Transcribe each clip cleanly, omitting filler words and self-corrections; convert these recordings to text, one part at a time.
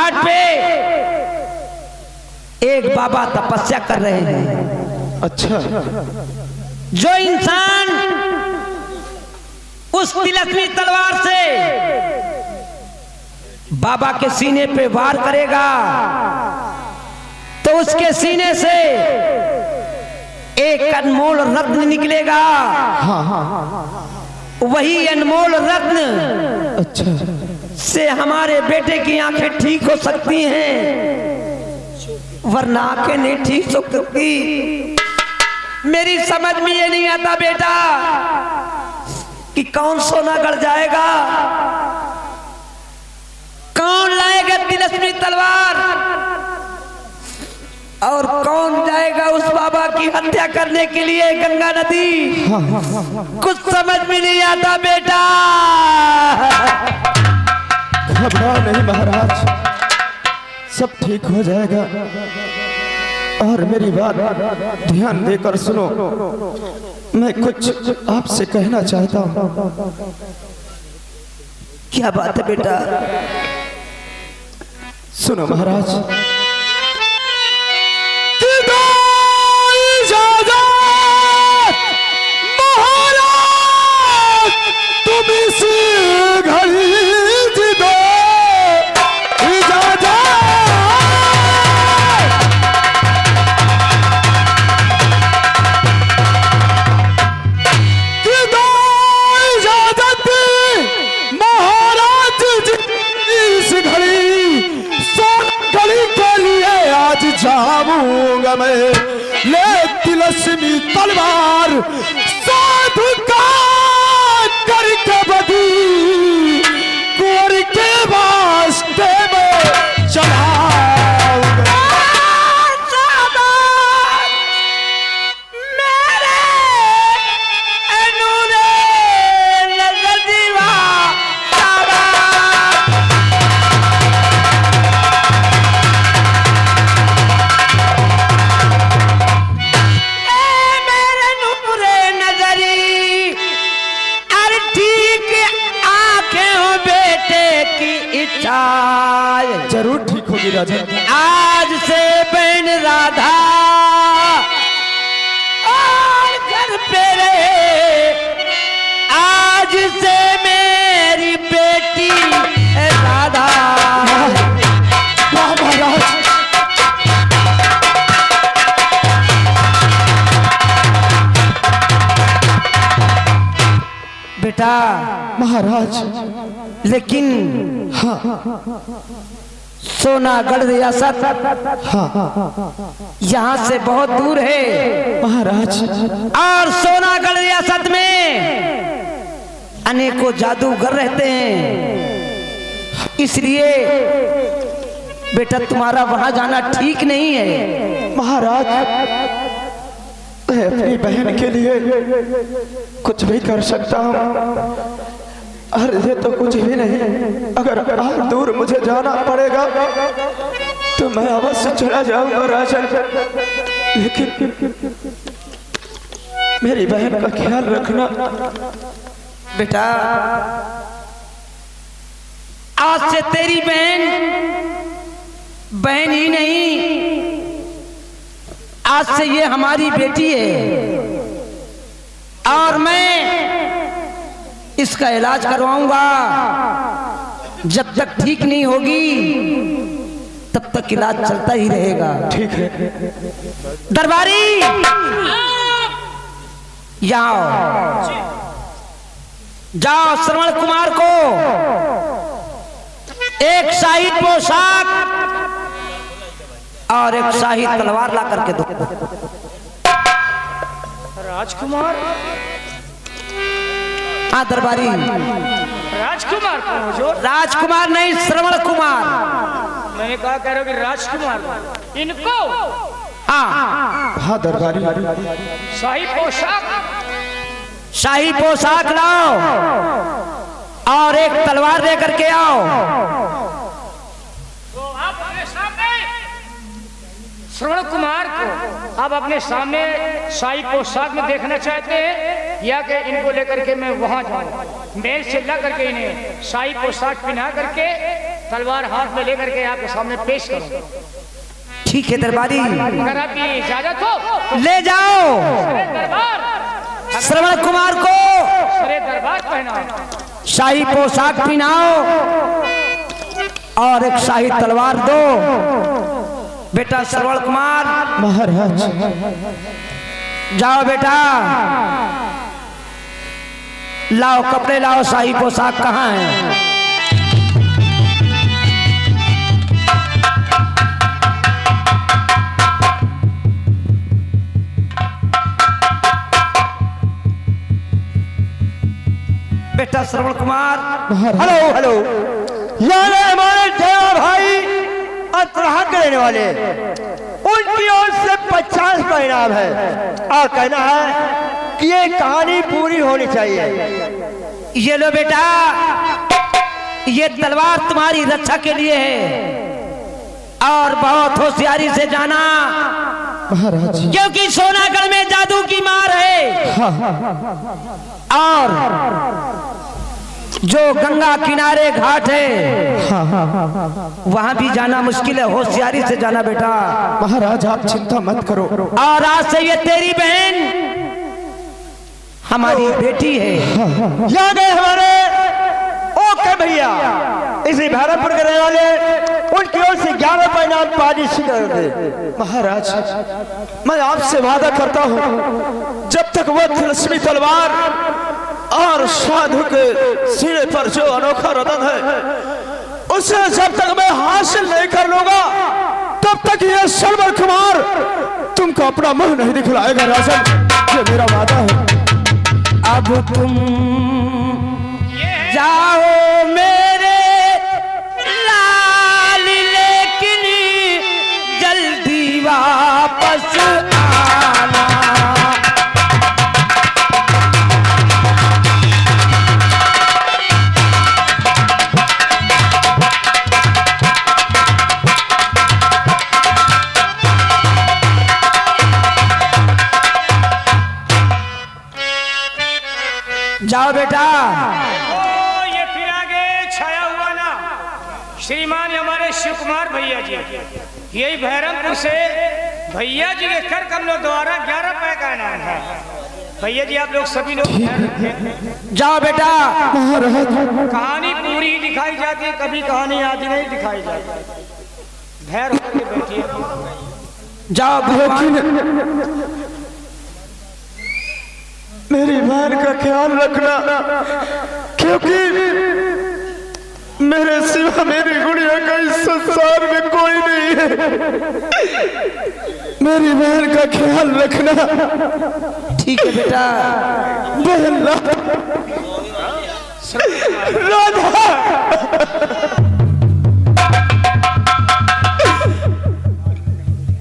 घाट पे एक बाबा तपस्या कर रहे हैं। अच्छा। जो इंसान उस तिलस्मी तलवार से बाबा के सीने पे वार करेगा तो उसके सीने से एक अनमोल रत्न निकलेगा। हाँ हाँ। वही अनमोल रत्न अच्छा। से हमारे बेटे की आंखें ठीक हो सकती हैं, वरना आंखें नहीं ठीक हो सकती। मेरी समझ में ये नहीं आता बेटा कि कौन सोना गढ़ जाएगा, कौन लाएगा तिलस्मी तलवार और कौन जाएगा उस बाबा की हत्या करने के लिए गंगा नदी। कुछ समझ में नहीं आता बेटा। घबराओ नहीं महाराज, सब ठीक हो जाएगा। और मेरी बात ध्यान देकर सुनो, मैं कुछ आपसे कहना चाहता हूँ। क्या बात है बेटा? सुनो महाराज। महाराज तुम इस घड़ी जाऊंगा मैं ले तिलस्मी तलवार साधु का करके बदी कुंवर के वास्ते में चलाऊंगा। जरूर ठीक होगी राजा। आज से बहन राधा और घर पे रहे, आज से मेरी बेटी राधा। महाराज बेटा। महाराज लेकिन हाँ सोनागढ़ रियासत यहाँ से बहुत दूर है महाराज। और सोनागढ़ रियासत में अनेकों जादूगर रहते हैं, इसलिए बेटा तुम्हारा वहां जाना ठीक नहीं है। महाराज मैं अपनी बहन के लिए कुछ भी कर सकता हूँ, और ये तो कुछ भी नहीं। अगर और दूर मुझे जाना पड़ेगा तो मैं अवश्य चला जाऊंगा राजा, लेकिन मेरी बहन का ख्याल रखना। बेटा आज से तेरी बहन ही नहीं, आज से ये हमारी बेटी है और मैं इसका इलाज करवाऊंगा। जब तक ठीक नहीं होगी तब तक इलाज चलता ही रहेगा। ठीक है दरबारी, जाओ जाओ श्रवण कुमार को एक शाही पोशाक और एक शाही तलवार ला करके दो। राजकुमार? हाँ दरबारी। राजकुमार को? राजकुमार नहीं, श्रवण कुमार। मैंने कहा कह रहे हो कि राजकुमार इनको? हाँ हाँ दरबारी। शाही पोशाक? शाही पोशाक लाओ और एक तलवार लेकर के आओ। तो आप अपने सामने श्रवण कुमार को आप अपने सामने शाही पोशाक में देखना चाहते हैं, या कि इनको लेकर के मैं वहां जाऊं? मेल से ला करके इन्हें शाही पोशाक पहना करके तलवार हाथ में लेकर के आपके सामने पेश करूं। ठीक है दरबारी, अगर आपकी इजाजत हो ले जाओ सरे दरबार श्रवण कुमार को सरे दरबार पहनाओ, शाही पोशाक पहनाओ और एक शाही तलवार दो। बेटा श्रवण कुमार, महाराज जाओ बेटा, लाओ कपड़े लाओ, शाही पोशाक कहाँ है? बेटा श्रवण कुमार, हेलो हेलो, यहाँ हमारे देवा भाई अतराहट रहने वाले, उनकी ओर से 50 का इनाम है और कहना है कि ये कहानी पूरी होनी चाहिए। ये लो बेटा, ये तलवार तुम्हारी रक्षा के लिए है और बहुत होशियारी से जाना, महाराज क्योंकि सोनागढ़ में जादू की मार है। और जो गंगा किनारे घाट है वहां भी जाना मुश्किल है, होशियारी से जाना बेटा। महाराज आप चिंता मत करो। और आज से ये तेरी बहन हमारी बेटी है। यहाँ गए हमारे ओके भैया, इसी भैरवपुर के रहने वाले, उनकी ओर से 11 रुपए इनाम पारिश कर दे। महाराज मैं आपसे वादा करता हूँ, जब तक वह तिलस्मी तलवार और साधु के सीने पर जो अनोखा रतन है उसे जब तक मैं हासिल नहीं कर लूंगा, तब तक ये श्रवण कुमार तुमको अपना मुंह नहीं दिखलाएगा राजन, ये मेरा वादा है। अब तुम जाओ मेरे लाल, लेकिन जल्दी वापस आना। जाओ बेटा। ओ ये फिर आगे छाया हुआ ना श्रीमान हमारे शिव कुमार भैया जी, यही भैरवपुर से भैया जी के कर कमलों द्वारा 11 रुपए का इनाम है। भैया जी आप लोग सभी लोग ध्यान रखें। जाओ बेटा। कहानी पूरी दिखाई जाती है, कभी कहानी आधी नहीं दिखाई जाती। भैर होकर के बैठिए। जाओ भगवान, मेरी बहन का ख्याल रखना, क्योंकि मेरे सिवा मेरी गुड़िया का इस संसार में कोई नहीं है। मेरी बहन का ख्याल रखना। ठीक है बेटा। बहन राधा,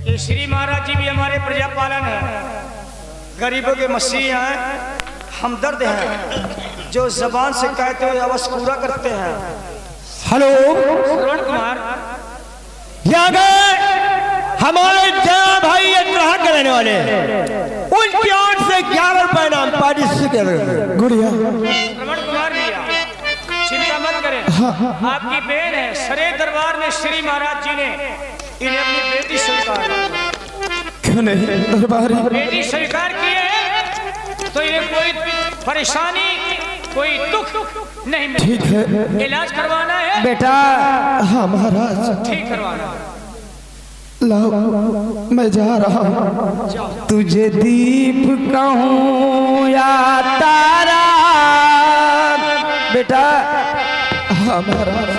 ये श्री महाराज जी भी हमारे प्रजापालन है, गरीबों के मसीह हैं, हमदर्द हैं, जो जबान से कहते हुए अवश्य पूरा करते हैं। हेलो, श्रवण कुमार यहाँ गए हमारे देवा भाई अतराहट रहने वाले, उनकी ओर से 11 रुपए इनाम पारिश कर गुड़िया। श्रवण कुमार भैया चिंता मत करें, आपकी बहन है। सरे दरबार में श्री महाराज जी ने इन्हें अपनी बेटी स्वीकार क्यों नहीं दरबारी? बेटी स्वीकार की है तो इन्हें कोई परेशानी कोई दुख नहीं मिलेगा। ठीक है इलाज करवाना है बेटा। हाँ महाराज, ठीक करवाना है। लाओ मैं जा रहा हूँ। तुझे दीप कहूँ या तारा, बेटा। हाँ महाराज।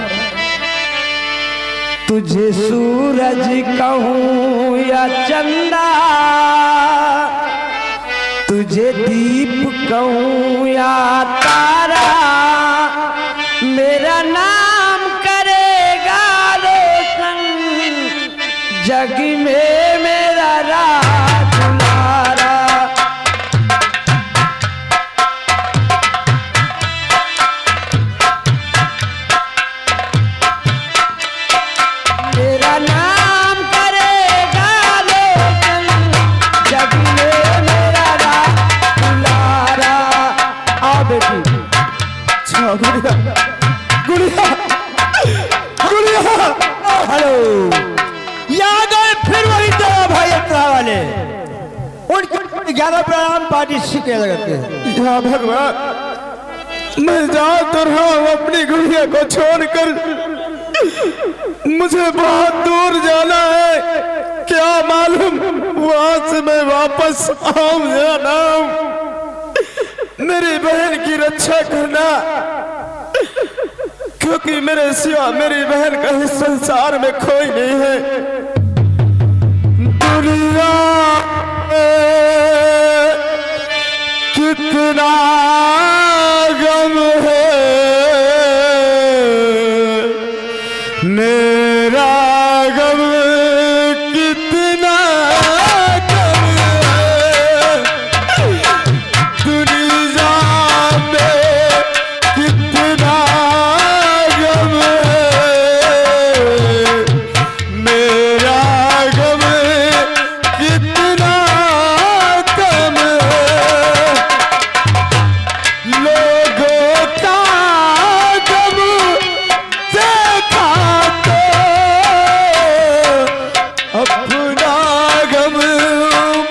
तुझे सूरज कहूँ या चंदा, तुझे दीप कहूँ या तारा, मेरा नाम करेगा रोशन जग में मेरा राजकुमारा। मेरा नाम करेगा रोशन जग में मेरा राजकुमारा। आओ बेटी। गुड़िया गुड़िया गुड़िया हेलो, यहाँ गए फिर वही तेरा भाई अतरा वाले, उनके 11 प्रणाम पार्टी शुक्रिया करते हैं। या भगवान, मैं जा तो रहा हूँ अपनी गुड़िया को छोड़कर, मुझे बहुत दूर जाना है, क्या मालूम वहां से मैं वापस आऊं या ना आऊं। मेरी बहन की रक्षा करना, क्योंकि मेरे सिवा मेरी बहन का इस संसार में कोई नहीं है। दुनिया कितना गम है, मेरा गम कितना गम है, दुनिया में कितना गम है, मेरा गम कितना कम है, लोगों का गम देखा तो अपना गम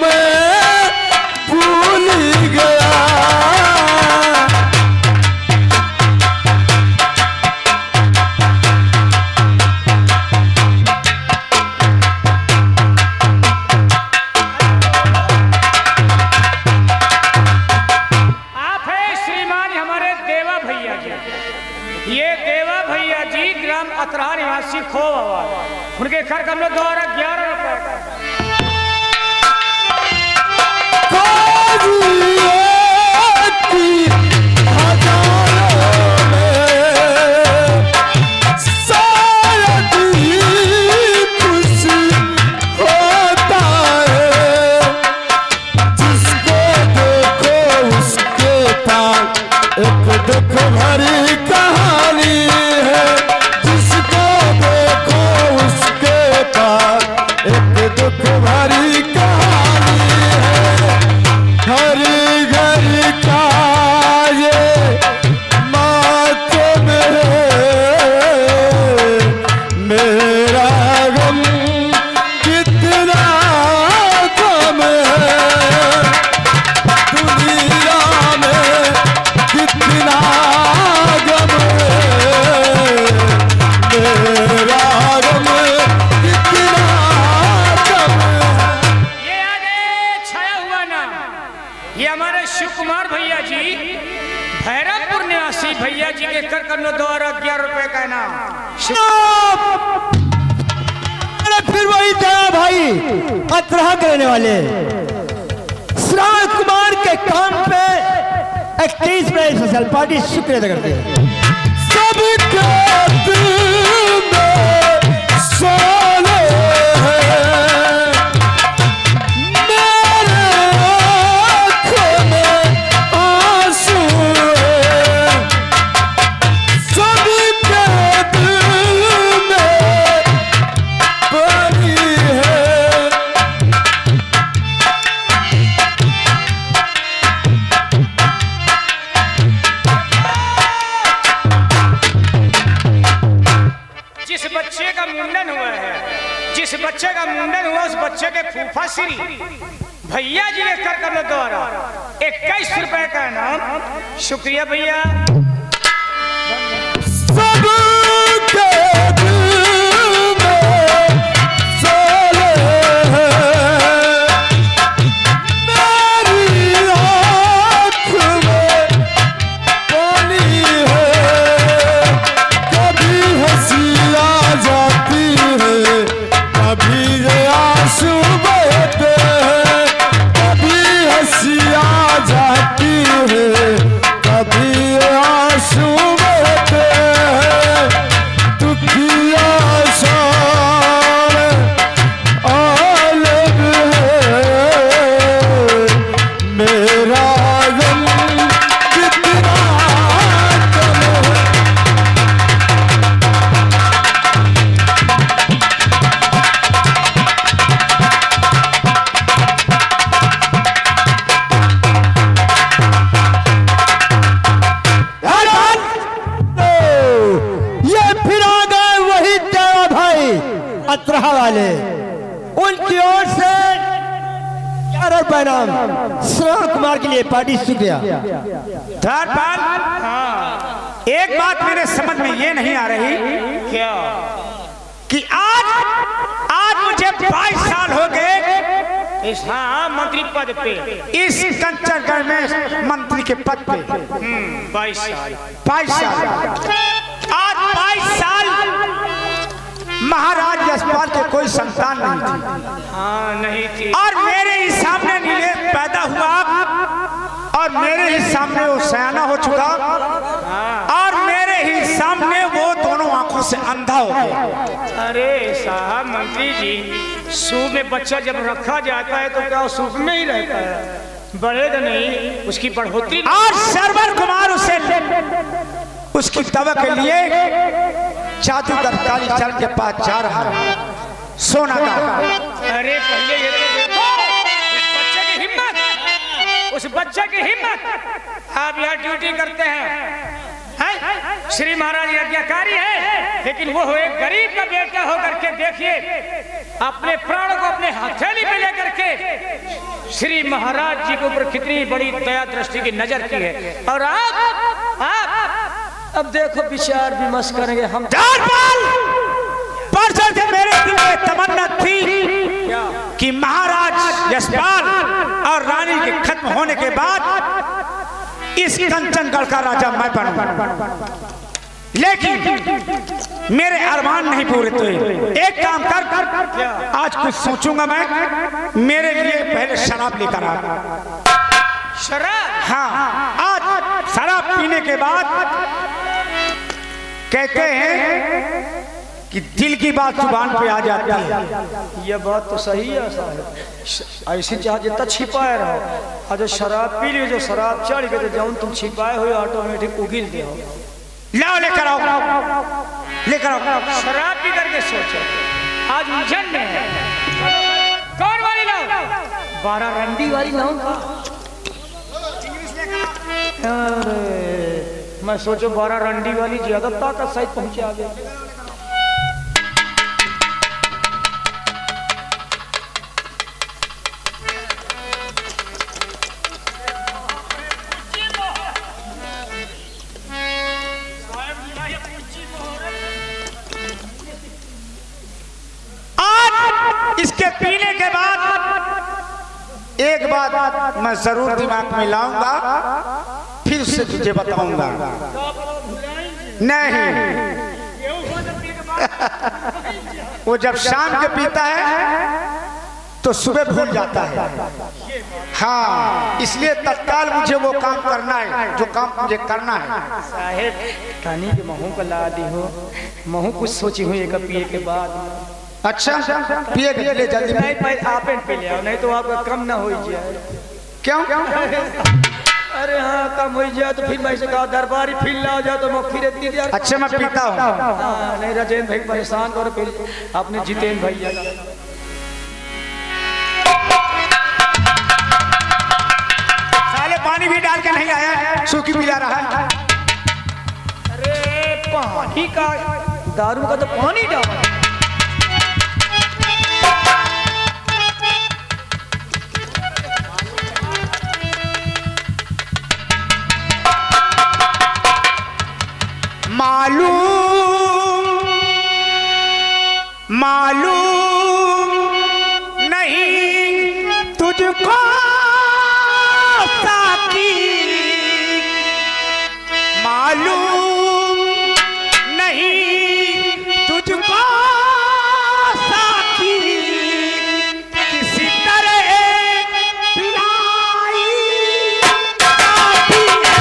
मैं भूल गया। आप है श्रीमान हमारे देवा भैया जी। ये देवा भैया जी ग्राम अतरा निवासी खोवा, उनके घर का हम लोग द्वारा 11 रुपए दुख भरी कहानी है, जिसको देखो उसके पास एक दुख भरी कहानी है। हर घर का ये मातम है, मेरा गम कितना कम है, दुनिया में कितना गम है, मेरा गम कितना कम है। ये आगे छाया हुआ नाम, ये हमारे शिव कुमार भैया जी भैरवपुर निवासी भैया जी के कर कमलों द्वारा 11 रुपए का इनाम। अरे फिर वही तेरा भाई अतरा करने वाले श्रावण कुमार के काम पे 31 में स्पेशल पार्टी शुक्रिया करते हैं। सबके दिल में सोले हैं, मेरे आँखों में आंसू हैं, सबके दिल में बनी है। जिस बच्चे का मुंडन हुआ है, जिस बच्चे का मुंडन हुआ उस बच्चे के फूफा श्री भैया जी के कर कमलों द्वारा 21 रुपए का इनाम। शुक्रिया भैया। सबके दिल में सोले हैं, मेरी आँख में पानी है, कभी हंसी आ जाती है, कभी ये आंसू बहते हैं, कभी हंसी आ जाती है, कभी ये अत्रहा वाले, उनकी ओर से 11 रुपए नाम श्रवण कुमार के लिए पार्टी। शुक्रिया। धर्मपाल, हाँ, एक बात मेरे समझ में ये नहीं आ रही क्या कि आज मुझे 22 साल हो गए इस मंत्री पद पे, इस कंचनगढ़ में मंत्री के पद पे। 22 साल आज 22 साल महाराज यशपाल के कोई संतान नहीं थी। हाँ, नहीं थी। और मेरे ही सामने नीले पैदा हुआ और मेरे ही सामने वो सयाना हो चुका और मेरे ही सामने वो दोनों आंखों से अंधा हो गया। अरे साहब मंत्री जी, सूप में बच्चा जब रखा जाता है तो क्या सूप में ही रहता है, बढ़ेगा नहीं, उसकी बढ़ोतरी। और सरवर कुमार उसे उसकी दवा के लिए जादूगर कालीचरण के पास जा रहा है, सोना का। अरे पहले ये तो देखो उस बच्चे की हिम्मत। आप यहाँ ड्यूटी करते हैं, श्री महाराज यज्ञकारी है, लेकिन वो एक गरीब का बेटा होकर के देखिए अपने प्राण को अपने हथेली में लेकर के श्री महाराज जी के ऊपर कितनी बड़ी दया दृष्टि की नजर की है। और आप अब देखो विचार विमर्श करेंगे हम। परसों से मेरे दिल में तमन्ना थी कि महाराज यशपाल और रानी के खत्म होने के बाद इस कंचनगढ़ का राजा मैं बनूं, लेकिन मेरे अरमान नहीं पूरे हुए। एक काम कर, आज कुछ सोचूंगा मैं, मेरे लिए पहले शराब लेकर आ। शराब? हाँ, आज शराब पीने के बाद कहते हैं कि दिल की बात जुबान पे आ जाती है। ये बात तो सही है साहब, ऐसी चाहे जितना छिपाए रहो, और जो शराब पी ली, जो शराब चढ़ गई तो जौन तुम छिपाए हो ऑटोमेटिक उगिल दे हो। लाओ लेकर आओ, लेकर आओ। शराब पी करके सोचो आज उलझन में है। कौन वाली लाओ? 12 रंडी वाली लाऊं। मैं सोचो 12 रंडी वाली ज्यादा ताकत सहित पहुंचे आगे। इसके पीने के बाद एक बात मैं जरूर दिमाग में लाऊंगा, फिर से तुझे बताऊंगा। नहीं वो जब शाम के पीता है तो सुबह भूल जाता है। हाँ, इसलिए तत्काल मुझे वो काम करना है जो काम मुझे करना है। साहेब कानी के महू को ला दी हो, महू कुछ सोची हुई एक पिए के बाद। अच्छा पिए ले जल्दी। नहीं पहले आप पे ले आओ, नहीं तो आपका कम ना हो जाए। क्यों? अरे हाँ कम हो जाए तो फिर मैं से कहा दरबारी फिर लाओ जाओ तो मैं फिर इतनी देर। अच्छा मैं पीता हूँ। नहीं राजेंद्र भाई परेशान करो, फिर आपने जितेंद्र भैया साले पानी भी डाल के नहीं आया, सूखी पिला रहा है। अरे पानी का, दारू का तो पानी डाल। मालूम नहीं तुझको साकी, मालूम नहीं तुझको साकी, किसी तरह पिलाई आती है।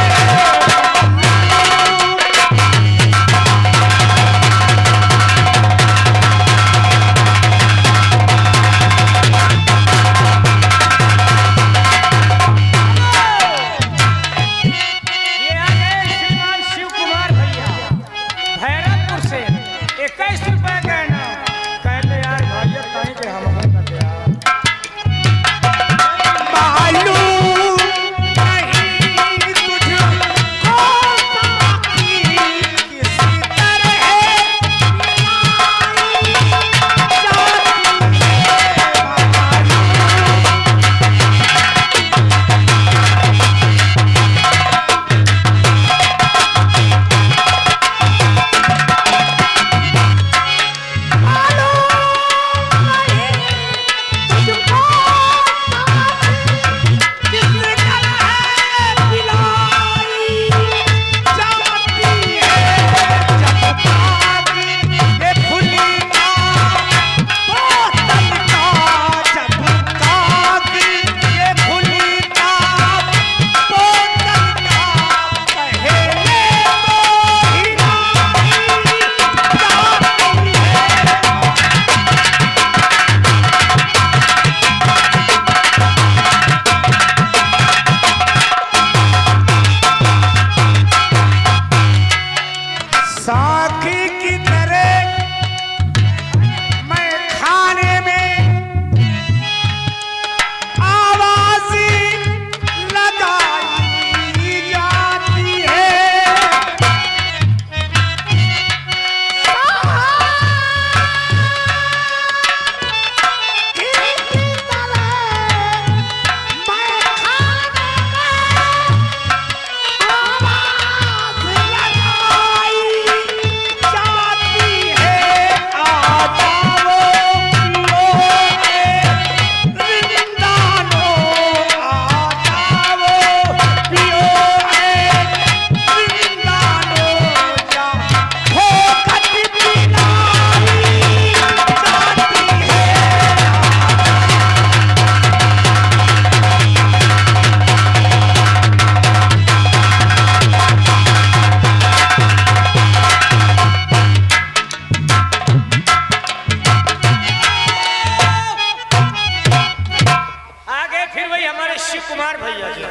कुमार भैया जी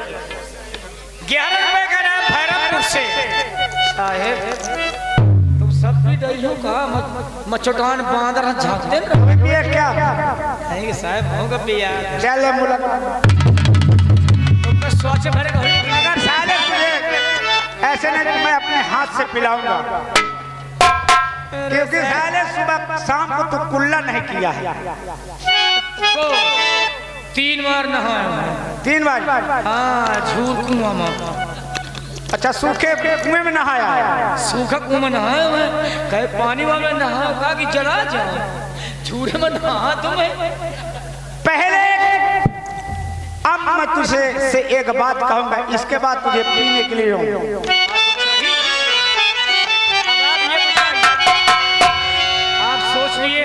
11 रुपए का नाम भैरवपुर से। साहेब तुम सब भी दइयो का मचोटान बांदर झांकते रहो ये क्या नहीं साहब होगा पिया चले मुलाकात तुमको सोच भरे अगर साले तुझे ऐसे नहीं तो मैं अपने हाथ से पिलाऊंगा, क्योंकि साले सुबह शाम को तो कुल्ला नहीं किया है। को 3 बार नहाया 3 बार? हाँ झूठ कुआं में। अच्छा सूखे कुएं में नहाया है? सूखा कुआं में नहाया मैं कहे पानी वाला नहा का कि जला जाओ झूठे में नहा तुम्हें। पहले अब मैं तुझे से एक बात कहूंगा, इसके बाद तुझे पीने के लिए आप सोच लिए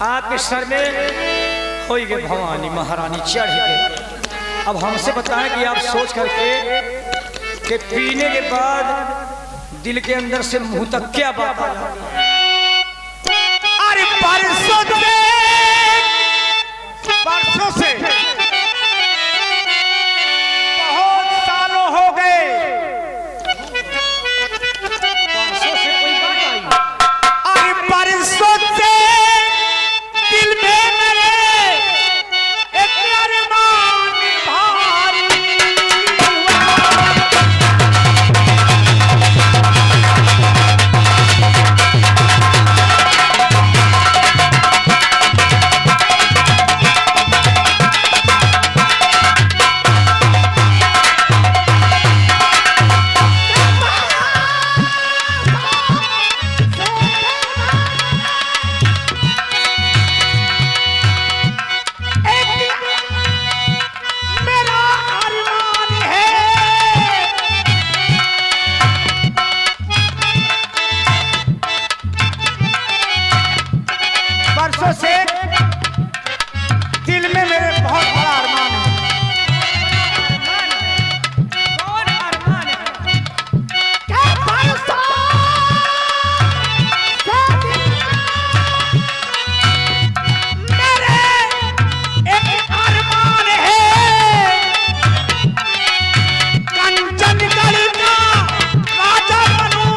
आपके सर में हो गए भवानी महारानी चढ़ गए। अब हमसे बताएं कि आप सोच करके कि पीने के बाद दिल के अंदर से मुंह तक क्या बात आ जाती है। अरे परसों से बहुत सालों हो गए, परसों से कोई बात आई? अरे परसों से दिल में मेरे एक अरमान भारी से दिल में मेरे बहुत बड़ा अरमान है। कौन अरमान है? क्या परसों से मेरे एक अरमान है, कंचनगढ़ का राजा बनूं,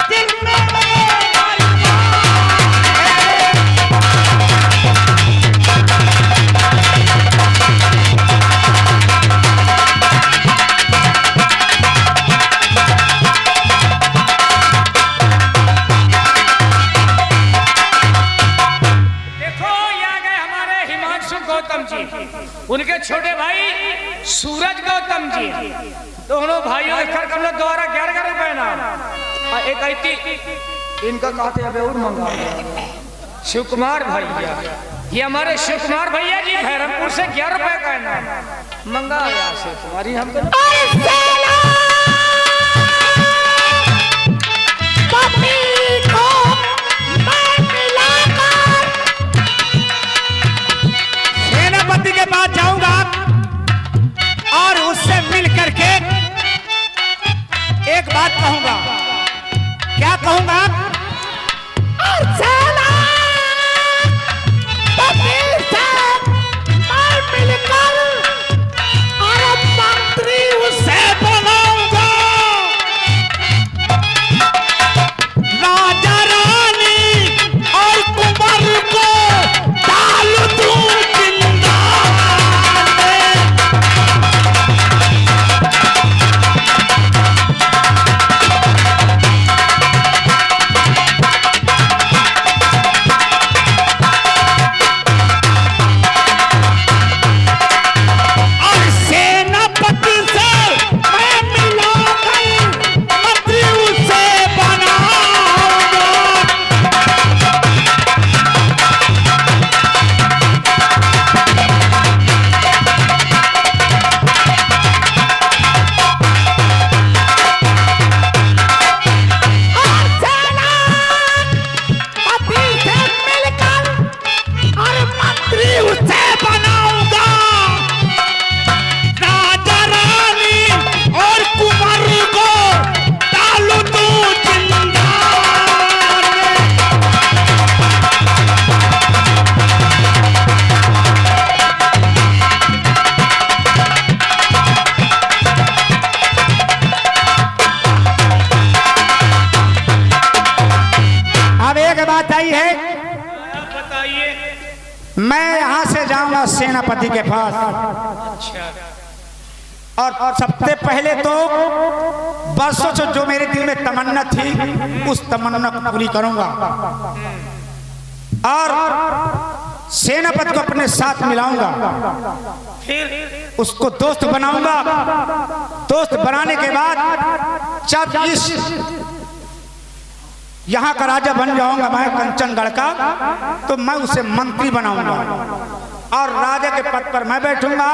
दिल में उनके छोटे भाई सूरज गौतम जी, दोनों भाइयों इकट्ठा कर लो द्वारा 11 रुपए नाम और एक आईती इनका कहते अब और मंगा शिव कुमार भैया। ये हमारे शिव कुमार भैया जी भैरवपुर से 11 रुपए का नाम मंगा शिव कुमारी हमको। सेनापति के पास जाऊंगा और उससे मिल करके एक बात कहूंगा। क्या कहूंगा? मिलकर और मंत्री उससे बताइए। मैं यहाँ से जाऊंगा सेनापति के पास, अच्छा, और सबसे पहले तो बरसों से जो मेरे दिल में तमन्ना थी उस तमन्ना को पूरी करूंगा और सेनापति को अपने साथ मिलाऊंगा, फिर उसको दोस्त बनाऊंगा। दोस्त बनाने के बाद जब इस यहाँ का राजा बन जाऊंगा मैं कंचनगढ़ का, तो मैं उसे मंत्री बनाऊंगा और राजा के पद पर मैं बैठूंगा।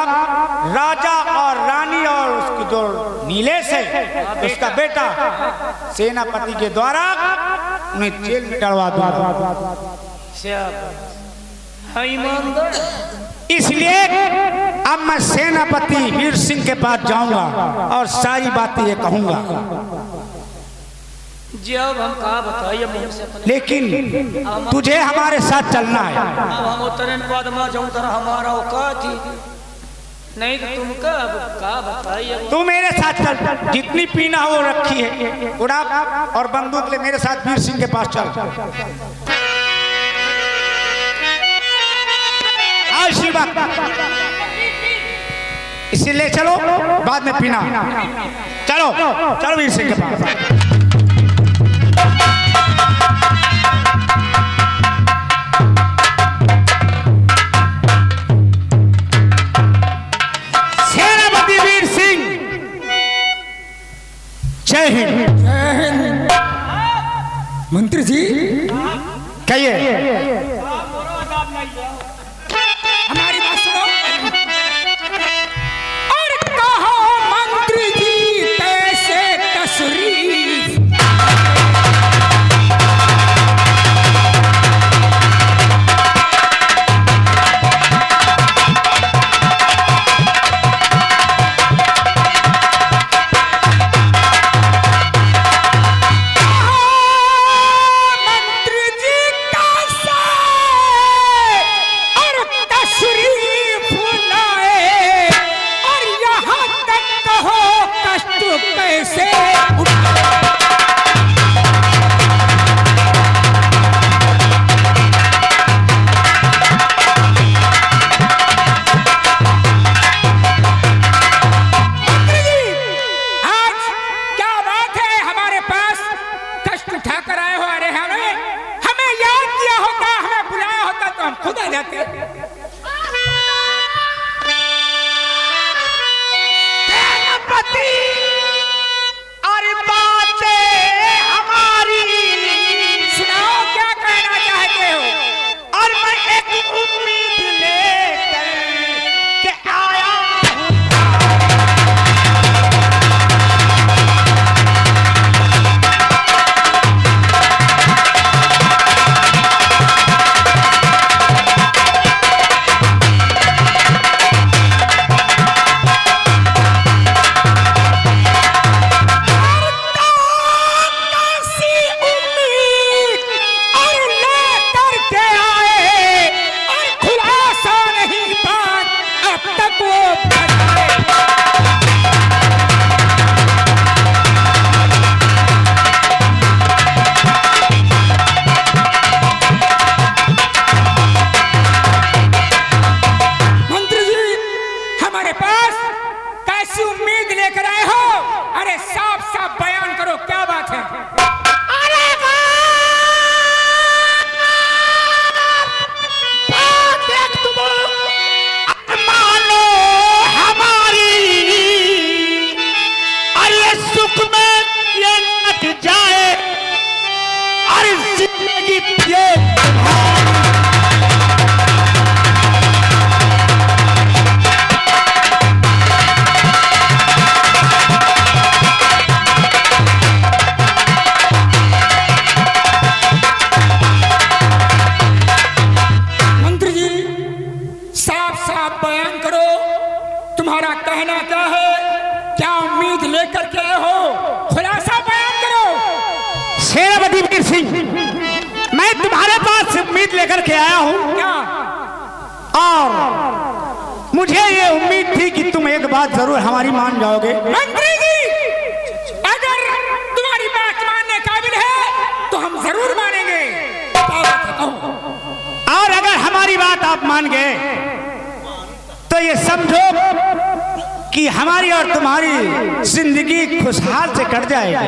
राजा और रानी और उसकी जो नीलेश है उसका बेटा सेनापति के द्वारा उन्हें जेल में डलवा दूंगा। इसलिए अब मैं सेनापति वीर सिंह के पास जाऊंगा और सारी बातें ये कहूंगा। जब हम कहा बताइए मुंह से अपने, लेकिन तुझे हमारे साथ चलना है। अब हम उतरे बाद में जाऊं तरह हमारा औकात थी नहीं, तो तुम कहा बताइए। तू मेरे साथ चल, जितनी पीना हो वो रखी है उड़ा और बंदूक ले मेरे साथ वीर सिंह के पास चल। इसलिए चलो बाद में पीना। चलो चलो वीर सिंह के पास। सेनापति वीर सिंह, जय हिंद। मंत्री जी कहिए। हमारी बात सुनो और कहो मंत्री जी कैसे तशरीफ। लेकर के आया हूं क्या? और मुझे ये उम्मीद थी कि तुम एक बात जरूर हमारी मान जाओगे। मंत्री जी, अगर तुम्हारी बात मानने काबिल है तो हम जरूर मानेंगे। और हमारी बात आप मान गए तो ये समझो कि हमारी और तुम्हारी जिंदगी खुशहाल से कट जाएगी।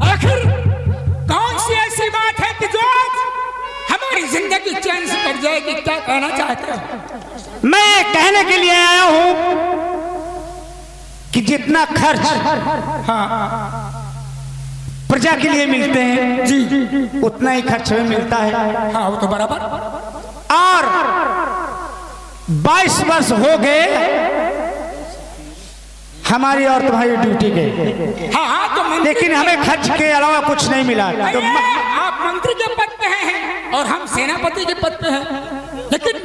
आखिर कौन सी ऐसी बात है कि जो आज हमारी जिंदगी चैन से कट जाएगी? क्या कहना चाहते हो? मैं ये कहने के लिए आया हूं कि जितना खर्च प्रजा के लिए मिलते हैं जी उतना ही खर्च में मिलता है। हाँ, वो तो बराबर। और 22 वर्ष हो गए हमारी और तुम्हारी ड्यूटी के। हाँ, तो लेकिन हमें खर्च के अलावा कुछ नहीं मिला। तो आप मंत्री के पद पे हैं और हम सेनापति के पद पे हैं, लेकिन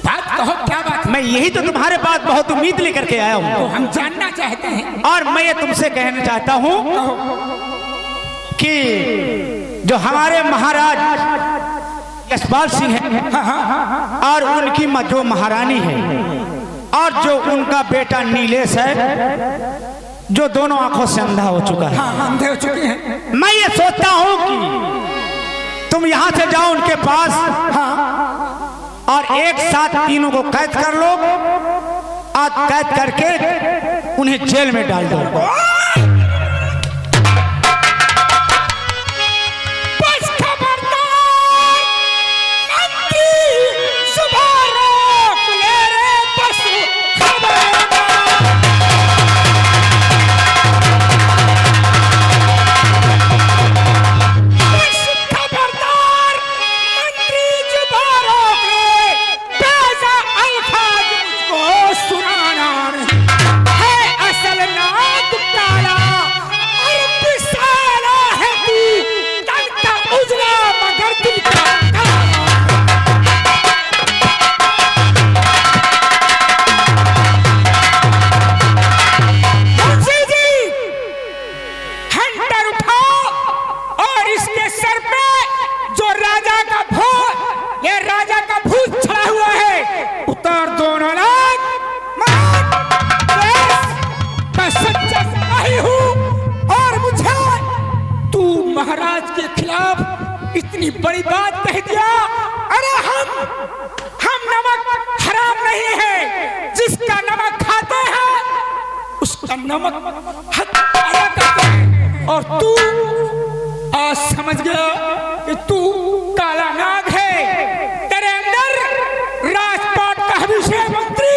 बात कहो, क्या बात है? मैं यही तो तुम्हारे पास बहुत उम्मीद लेकर के आया हूँ। तो हम जानना चाहते हैं। और मैं ये तुमसे कहना चाहता हूँ कि जो हमारे महाराज यशपाल सिंह हैं और उनकी जो महारानी है और जो उनका बेटा नीलेश है जो दोनों आंखों से अंधा हो चुका है। हाँ, अंधे हो चुके हैं। मैं ये सोचता हूँ कि तुम यहाँ से जाओ उनके पास और एक साथ तीनों को कैद कर लो और कैद करके उन्हें जेल में डाल दो। महाराज के खिलाफ इतनी बड़ी बात कह दिया। अरे हम नमक हराम नहीं है, जिसका नमक खाते हैं उसका नमक हत्या करते हैं। और तू आज समझ गया कि तू काला नाग है। तेरे अंदर राजपाट का अभिषेक मंत्री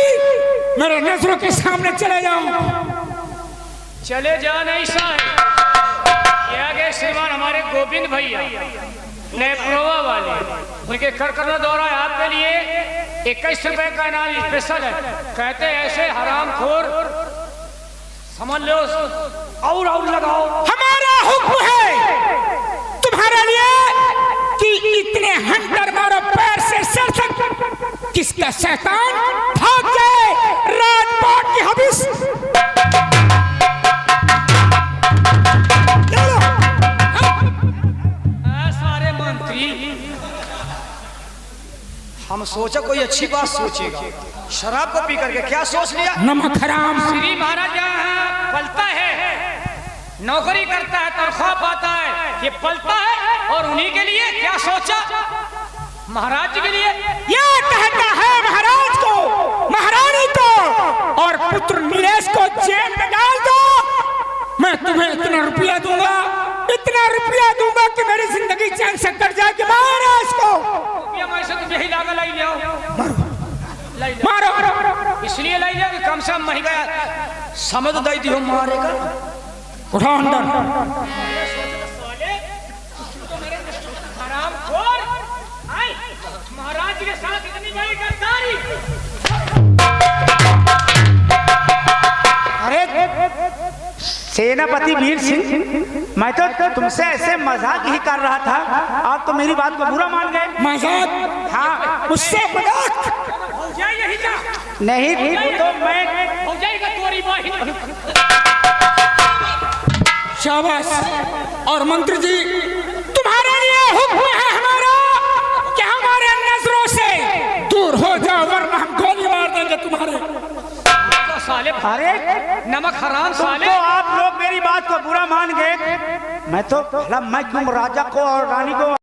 मेरे नजरों के सामने चले जाओ। चले जा नहीं साहब, श्रीमान हमारे गोविंद भैया नेप्रोवा वाले, उनके करकरना द्वारा आपके लिए 21 रुपए का इनाम स्पेशल है। कहते ऐसे हरामखोर समझ लो और लगाओ। हमारा हुक्म है तुम्हारे लिए कि इतने हंटर मारो पैर से सर तक, किसका शैतान भाग जाए राजपाट की हबिस। हम सोचा कोई अच्छी बात सोचेगा, शराब को पी करके क्या सोच लिया? नमक हराम। श्री महाराज यहाँ पलता है, नौकरी करता है, तनख्वाह पाता है, ये पलता है और उन्हीं के लिए क्या सोचा? महाराज जी के लिए ये कहता है महाराज को, महारानी को और पुत्र नीलेश को जेल में डाल दो। मैं तुम्हें इतना रुपया दूंगा, इतना रुपया दूंगा कि मेरी जिंदगी चैन से कट जाएगी। महाराज को यही लागा लाई लिया मारो, इसलिए लाई लिया कि कम से कम मही गया समझ दई दियो मारेगा। उठाओ अंदर। हरामखोर महाराज जी के साथ इतनी बड़ी गद्दारी। अरे सेनापति वीर सिंह, मैं तो तुमसे ऐसे मजाक ही कर रहा था, आप तो मेरी बात को बुरा मान गए। मजाक? हाँ, उससे मजाक यही जा नहीं तो मैं हो जाएगा तोरी बाही। शाबाश। और मंत्री जी तुम्हारे लिए हुक्म है हमारा कि हमारे नजरों से दूर हो जाओ वरना हम गोली मार देंगे तुम्हारे। साले अरे नमक हराम साले, तो आप लोग मेरी बात को बुरा मान गए। मैं तो भला मैं क्यों राजा को और रानी को